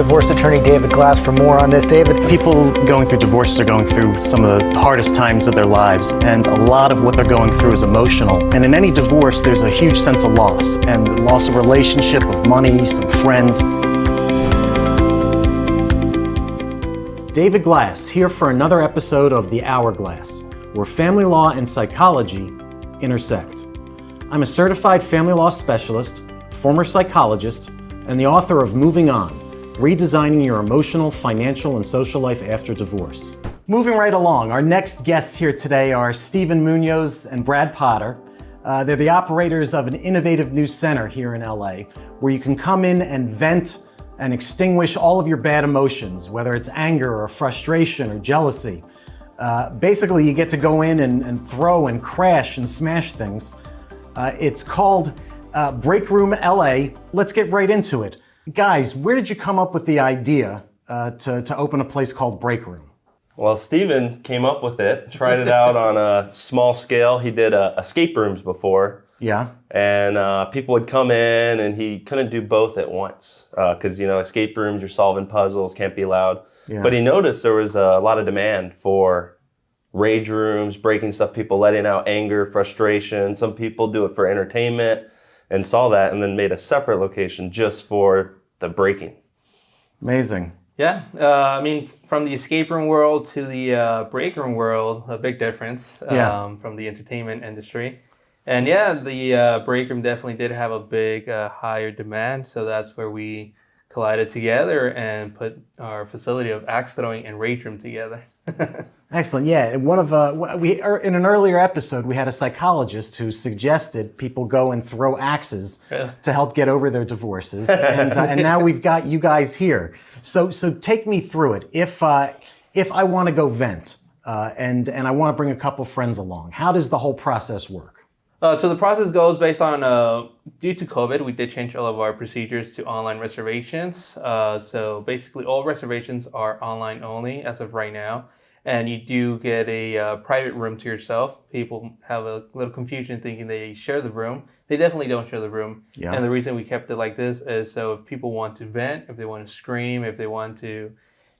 divorce attorney David Glass for more on this. David? People going through divorces are going through some of the hardest times of their lives, and a lot of what they're going through is emotional. And in any divorce, there's a huge sense of loss, and loss of relationship, of money, some friends. David Glass here for another episode of The Hourglass, where family law and psychology intersect. I'm a certified family law specialist, former psychologist, and the author of Moving On, Redesigning Your Emotional, Financial, and Social Life After Divorce. Moving right along, our next guests here today are Stephen Munoz and Brad Potter. They're the operators of an innovative new center here in LA, where you can come in and vent and extinguish all of your bad emotions, whether it's anger or frustration or jealousy. Basically, you get to go in and throw and crash and smash things. It's called BreakRoom L.A. Let's get right into it. Guys, where did you come up with the idea to open a place called BreakRoom? Well, Steven came up with it, tried it out on a small scale. He did escape rooms before. Yeah. And people would come in and he couldn't do both at once because, escape rooms, you're solving puzzles, can't be loud. Yeah. But he noticed there was a lot of demand for rage rooms, breaking stuff, people letting out anger, frustration. Some people do it for entertainment. And saw that and then made a separate location just for the breaking. Amazing. Yeah, from the escape room world to the break room world, a big difference from the entertainment industry. And yeah, the break room definitely did have a big higher demand. So that's where we collided together and put our facility of axe throwing and rage room together. Excellent. Yeah, in an earlier episode, we had a psychologist who suggested people go and throw axes to help get over their divorces, and now we've got you guys here. So take me through it. If I want to go vent and I want to bring a couple friends along, how does the whole process work? So the process goes based on, due to COVID, we did change all of our procedures to online reservations. So basically all reservations are online only as of right now. And you do get a private room to yourself. People have a little confusion thinking they share the room. They definitely don't share the room. Yeah. And the reason we kept it like this is so if people want to vent, if they want to scream, if they want to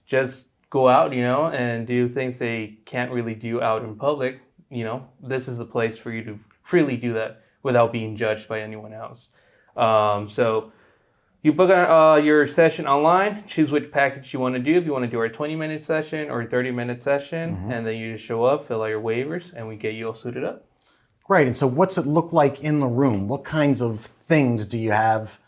just go out, and do things they can't really do out in public, this is the place for you to freely do that without being judged by anyone else. So you book your session online, choose which package you want to do. If you want to do a 20-minute session or a 30-minute session, and then you just show up, fill out your waivers, and we get you all suited up. Great. And so what's it look like in the room? What kinds of things do you have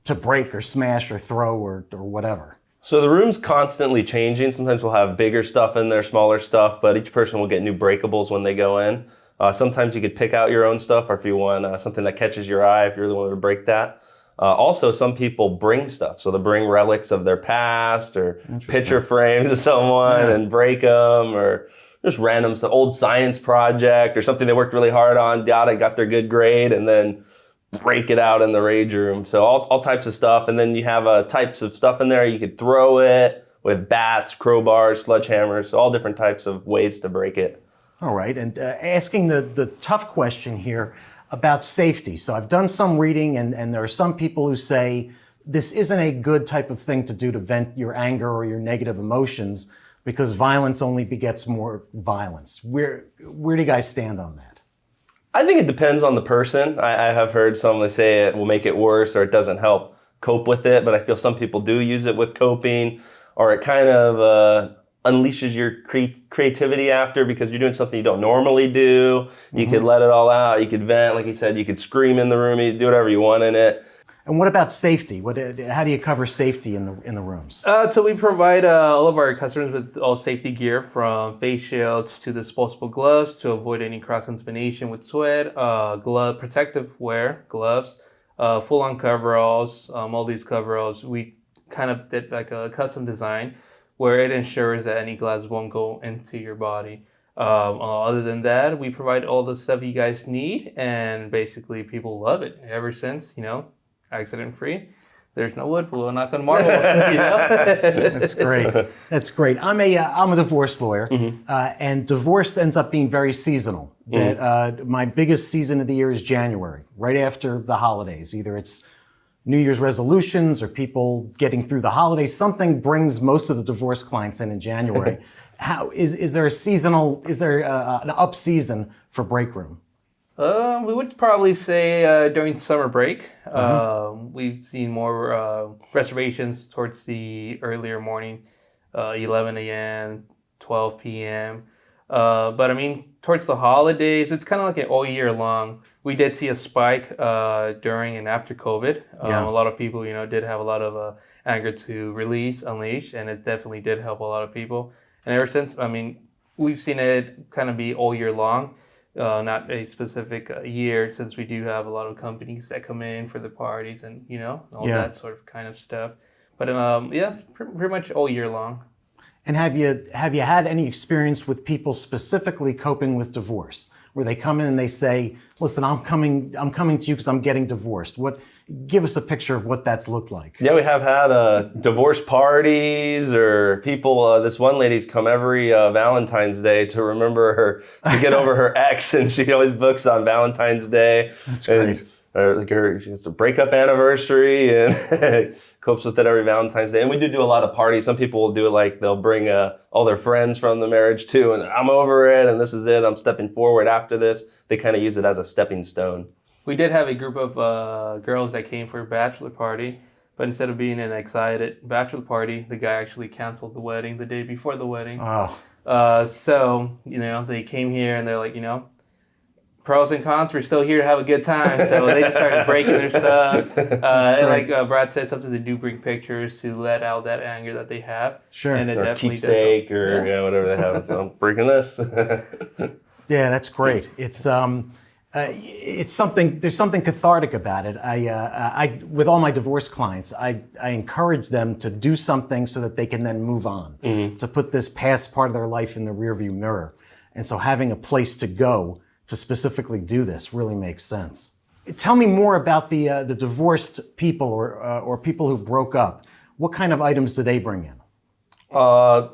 to break or smash or throw or whatever? So the room's constantly changing. Sometimes we'll have bigger stuff in there, smaller stuff, but each person will get new breakables when they go in. Sometimes you could pick out your own stuff, or if you want something that catches your eye, if you really want to break that. Also, some people bring stuff. So they'll bring relics of their past or picture frames of someone and break them, or just random stuff, old science project or something they worked really hard on, got their good grade, and then break it out in the rage room. So all types of stuff. And then you have types of stuff in there. You could throw it with bats, crowbars, sledgehammers, all different types of ways to break it. All right. And asking the tough question here about safety. So I've done some reading, and there are some people who say this isn't a good type of thing to do to vent your anger or your negative emotions because violence only begets more violence. Where do you guys stand on that? I think it depends on the person. I have heard someone say it will make it worse or it doesn't help cope with it, but I feel some people do use it with coping, or it kind of unleashes your creativity after because you're doing something you don't normally do. You could let it all out. You could vent, like you said. You could scream in the room. You could do whatever you want in it. And what about safety? How do you cover safety in the rooms? So we provide all of our customers with all safety gear, from face shields to disposable gloves to avoid any cross-contamination with sweat, protective wear, gloves, full-on coveralls, all these coveralls. We kind of did like a custom design where it ensures that any glass won't go into your body. Other than that, we provide all the stuff you guys need, and basically people love it ever since, accident-free. There's no wood, we'll knock on marble. That's great. That's great. I'm a divorce lawyer, and divorce ends up being very seasonal. My biggest season of the year is January, right after the holidays. Either it's New Year's resolutions or people getting through the holidays. Something brings most of the divorce clients in January. How is there an up season for BreakRoom? We would probably say during summer break. We've seen more reservations towards the earlier morning, 11 a.m., 12 p.m. But I mean, towards the holidays, it's kind of like an all year long. We did see a spike during and after COVID. A lot of people, did have a lot of anger to unleash, and it definitely did help a lot of people. And ever since, I mean, we've seen it kind of be all year long. Not a specific year, since we do have a lot of companies that come in for the parties and all that sort of kind of stuff. But pretty much all year long. And have you had any experience with people specifically coping with divorce, where they come in and they say, "Listen, I'm coming to you because I'm getting divorced." Give us a picture of what that's looked like. Yeah, we have had divorce parties, or people. This one lady's come every Valentine's Day to remember her, to get over her ex, and she always books on Valentine's Day. That's great. It's a breakup anniversary, and copes with it every Valentine's Day. And we do a lot of parties. Some people will do it like they'll bring all their friends from the marriage too, and I'm over it, and this is it. I'm stepping forward after this. They kind of use it as a stepping stone. We did have a group of girls that came for a bachelor party, but instead of being an excited bachelor party, the guy actually canceled the wedding the day before the wedding. Oh. So, they came here and they're like, pros and cons, we're still here to have a good time. So they just started breaking their stuff. And like Brad said, sometimes they do bring pictures to let out that anger that they have. Sure. And it Or definitely keepsake, does. or whatever they have. So I'm breaking this. Yeah, that's great. It's something. There's something cathartic about it. I with all my divorce clients, I encourage them to do something so that they can then move on, to put this past part of their life in the rearview mirror. And so having a place to go to specifically do this really makes sense. Tell me more about the divorced people or people who broke up. What kind of items do they bring in?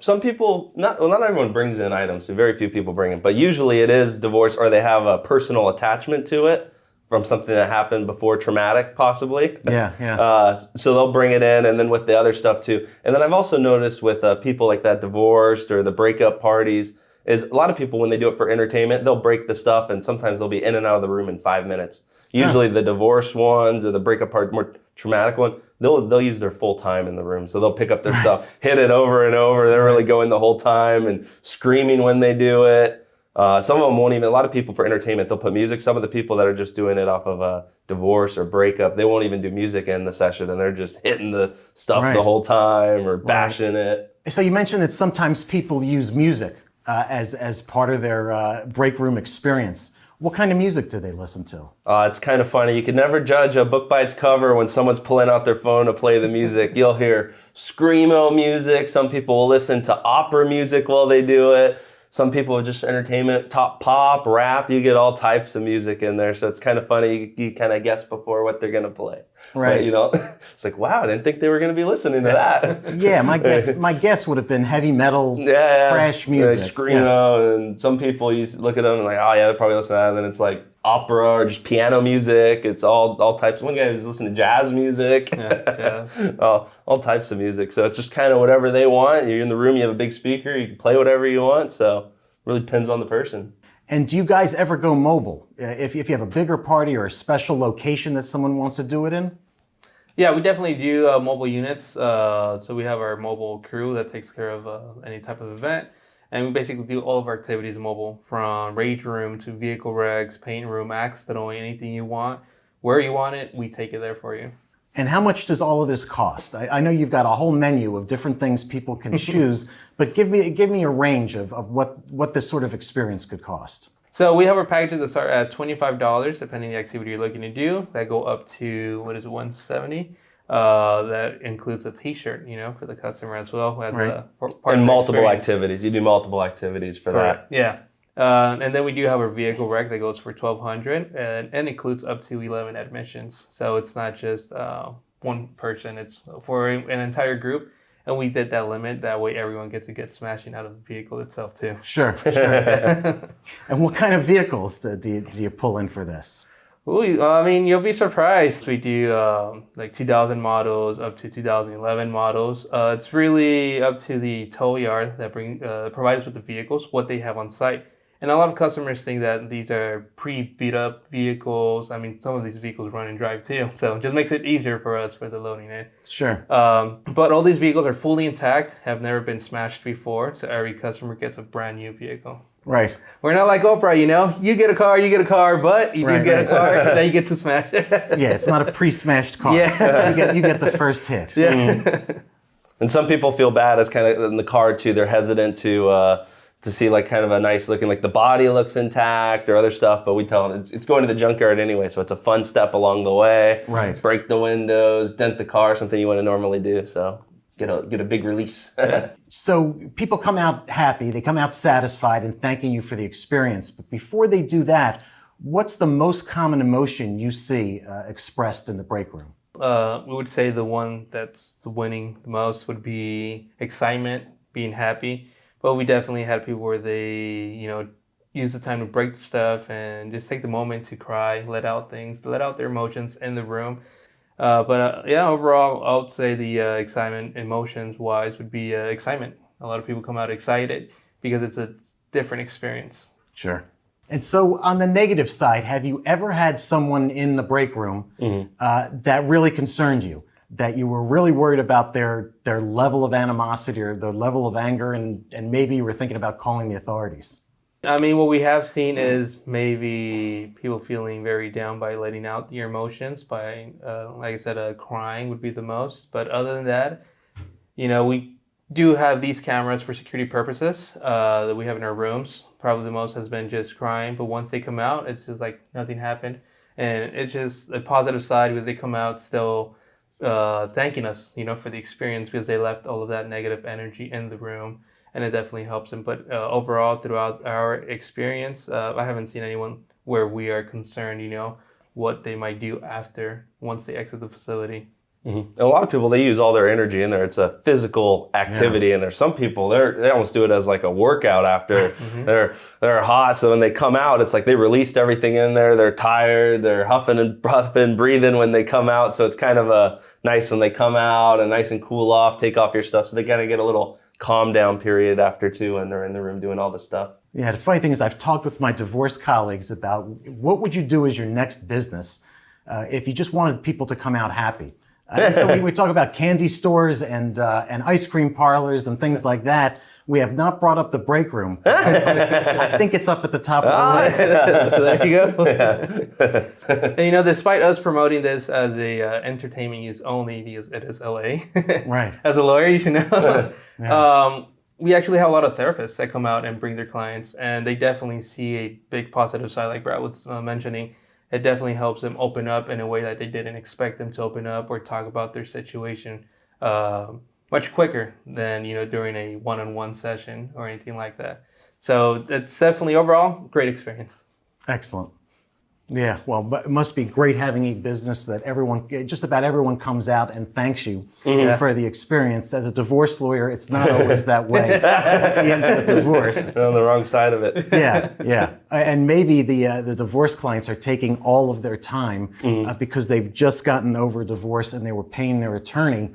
Some people, not everyone brings in items, so very few people bring in, but usually it is divorce, or they have a personal attachment to it from something that happened before, traumatic possibly. Yeah. So they'll bring it in, and then with the other stuff too. And then I've also noticed with people like that divorced or the breakup parties, is a lot of people, when they do it for entertainment, they'll break the stuff, and sometimes they'll be in and out of the room in 5 minutes. Usually the divorce ones or the breakup part, more traumatic one, they'll use their full time in the room. So they'll pick up their stuff, hit it over and over. They're really going the whole time and screaming when they do it. Some of them won't even, a lot of people for entertainment, they'll put music. Some of the people that are just doing it off of a divorce or breakup, they won't even do music in the session, and they're just hitting the stuff the whole time or bashing it. So you mentioned that sometimes people use music as part of their break room experience. What kind of music do they listen to? It's kind of funny. You can never judge a book by its cover when someone's pulling out their phone to play the music. You'll hear screamo music. Some people will listen to opera music while they do it. Some people are just entertainment, pop, rap. You get all types of music in there. So it's kind of funny. You kind of guess before what they're going to play. Right. But, it's like, wow, I didn't think they were going to be listening to that. Yeah, my guess would have been heavy metal, crash music. Screamo, and some people, you look at them and like, oh yeah, they're probably listening to that. And then it's like opera or just piano music. It's all types. One guy was listening to jazz music. All types of music. So it's just kind of whatever they want. You're in the room, you have a big speaker, you can play whatever you want. So it really depends on the person. And do you guys ever go mobile? If you have a bigger party or a special location that someone wants to do it in? Yeah, we definitely do mobile units. So we have our mobile crew that takes care of any type of event. And we basically do all of our activities mobile, from rage room to vehicle regs, paint room, accidentally, anything you want. Where you want it, we take it there for you. And how much does all of this cost? I know you've got a whole menu of different things people can choose, but give me a range of what this sort of experience could cost. So we have our packages that start at $25, depending on the activity you're looking to do. That go up to, $170. That includes a T-shirt, for the customer as well. And multiple activities. You do multiple activities for that. Yeah. And then we do have our vehicle rec that goes for $1,200 and includes up to 11 admissions. So it's not just one person; it's for an entire group. And we did that limit. That way, everyone gets to get smashing out of the vehicle itself too. Sure. And what kind of vehicles do you pull in for this? Ooh, I mean, you'll be surprised. We do like 2000 models up to 2011 models. It's really up to the tow yard that provide us with the vehicles, what they have on site. And a lot of customers think that these are pre-beat up vehicles. I mean, some of these vehicles run and drive too. So it just makes it easier for us for the loading in. Sure. But all these vehicles are fully intact, have never been smashed before. So every customer gets a brand new vehicle. Right. We're not like Oprah, you know? You get a car, but you do get a car, then you get to smash it. Yeah, it's not a pre-smashed car. Yeah. You get the first hit. Yeah. And some people feel bad as kind of in the car too. They're hesitant to see like kind of a nice looking, like the body looks intact or other stuff. But we tell them it's going to the junkyard anyway, so it's a fun step along the way. Right. Break the windows, dent the car, something you wouldn't normally do. So get a big release. So people come out happy, they come out satisfied and thanking you for the experience. But before they do that, what's the most common emotion you see expressed in the break room? We would say the one that's winning the most would be excitement, being happy. But we definitely had people where they, use the time to break the stuff and just take the moment to cry, let out things, let out their emotions in the room. But overall, I would say the excitement, emotions-wise, would be excitement. A lot of people come out excited because it's a different experience. Sure. And so on the negative side, have you ever had someone in the break room that really concerned you? That you were really worried about their level of animosity or their level of anger, and maybe you were thinking about calling the authorities? I mean, what we have seen is maybe people feeling very down by letting out your emotions, by, like I said, crying would be the most. But other than that, we do have these cameras for security purposes that we have in our rooms. Probably the most has been just crying, but once they come out, it's just like nothing happened. And it's just a positive side because they come out still thanking us, for the experience because they left all of that negative energy in the room, and it definitely helps them. But overall, throughout our experience, I haven't seen anyone where we are concerned, what they might do after once they exit the facility. Mm-hmm. A lot of people, they use all their energy in there. It's a physical activity, and there's some people they almost do it as like a workout after they're hot. So when they come out, it's like they released everything in there. They're tired. They're huffing and puffing, breathing when they come out. So it's kind of a nice when they come out and nice and cool off, take off your stuff. So they kind of get a little calm down period after too, when they're in the room doing all this stuff. Yeah, the funny thing is I've talked with my divorced colleagues about what would you do as your next business if you just wanted people to come out happy. So we talk about candy stores and ice cream parlors and things like that. We have not brought up the break room. I think it's up at the top of the list. There you go. And, despite us promoting this as a entertainment use only because it is LA, right? As a lawyer, you should know. Yeah. We actually have a lot of therapists that come out and bring their clients, and they definitely see a big positive side, like Brad was mentioning. It definitely helps them open up in a way that they didn't expect them to open up or talk about their situation much quicker than, during a one-on-one session or anything like that. So it's definitely overall great experience. Excellent. Yeah, well, it must be great having a business that just about everyone comes out and thanks you for the experience. As a divorce lawyer, it's not always that way at the end of the divorce. They're on the wrong side of it. Yeah. And maybe the divorce clients are taking all of their time because they've just gotten over divorce and they were paying their attorney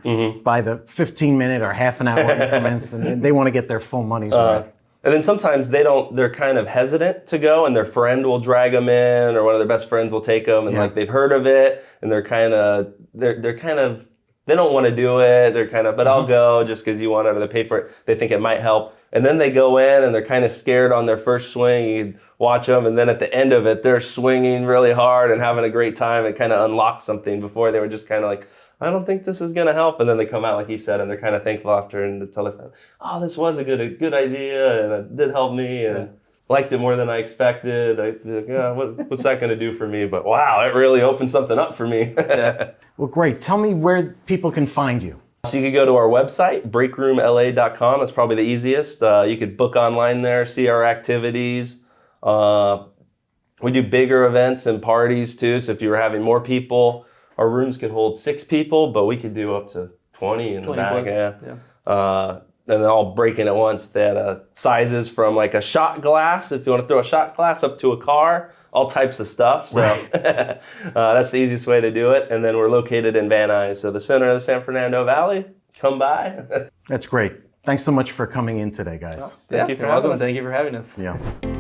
by the 15-minute or half an hour increments, and they want to get their full money's worth. And then sometimes they're kind of hesitant to go, and their friend will drag them in, or one of their best friends will take them, and like they've heard of it, and they don't want to do it. They're kind of, but I'll go just because you want to pay for it. They think it might help, and then they go in and they're kind of scared on their first swing. You watch them, and then at the end of it, they're swinging really hard and having a great time. It kind of unlocks something. Before they were just kind of like, I don't think this is going to help. And then they come out, like he said, and they're kind of thankful after, and they tell their friend, oh, this was a good idea, and it did help me, and liked it more than I expected. What's that going to do for me? But wow, it really opened something up for me. Well, great. Tell me where people can find you. So you could go to our website, BreakRoomLA.com. That's probably the easiest. You could book online there, see our activities. We do bigger events and parties too. So if you were having more people, our rooms could hold 6 people, but we could do up to 20 in the back. And they're all breaking at once. They had sizes from like a shot glass, if you want to throw a shot glass, up to a car, all types of stuff. So that's the easiest way to do it. And then we're located in Van Nuys, so the center of the San Fernando Valley. Come by. That's great. Thanks so much for coming in today, guys. Thank you for having us. Thank you for having us. Yeah.